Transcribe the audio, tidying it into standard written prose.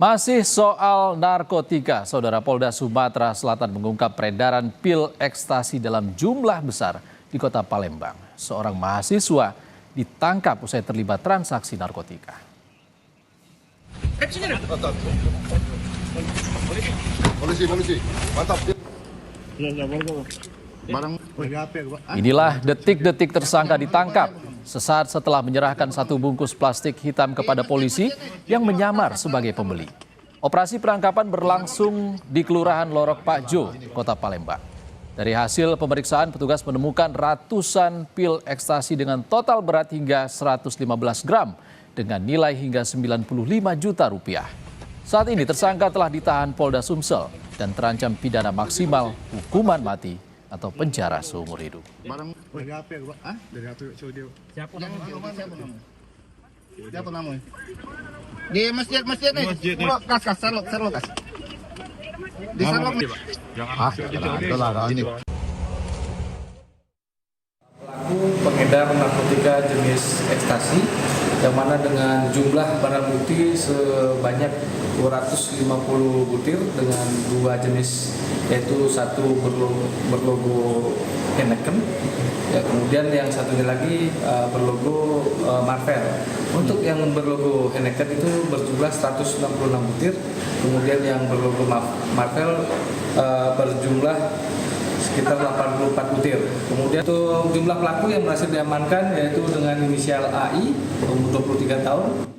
Masih soal narkotika, Saudara Polda Sumatera Selatan mengungkap peredaran pil ekstasi dalam jumlah besar di kota Palembang. Seorang mahasiswa ditangkap usai terlibat transaksi narkotika. Polisi, mantap. Inilah detik-detik tersangka ditangkap sesaat setelah menyerahkan satu bungkus plastik hitam kepada polisi yang menyamar sebagai pembeli. Operasi penangkapan berlangsung di Kelurahan Lorok Pakjo, Kota Palembang. Dari hasil pemeriksaan, petugas menemukan ratusan pil ekstasi dengan total berat hingga 115 gram dengan nilai hingga 95 juta rupiah. Saat ini tersangka telah ditahan Polda Sumsel dan terancam pidana maksimal hukuman mati atau penjara seumur hidup. Siapa namanya? Di masjid nih. Kas, serlok. Di serlok nih. Ini. Pelaku pengedar narkotika jenis ekstasi yang mana dengan jumlah barang bukti sebanyak 250 butir dengan dua jenis, yaitu satu berlogo Heineken, ya, kemudian yang satunya lagi berlogo Marvel. Untuk yang berlogo Heineken itu berjumlah 166 butir, kemudian yang berlogo Marvel berjumlah sekitar 84 butir. Kemudian untuk jumlah pelaku yang berhasil diamankan yaitu dengan inisial AI, umur 23 tahun.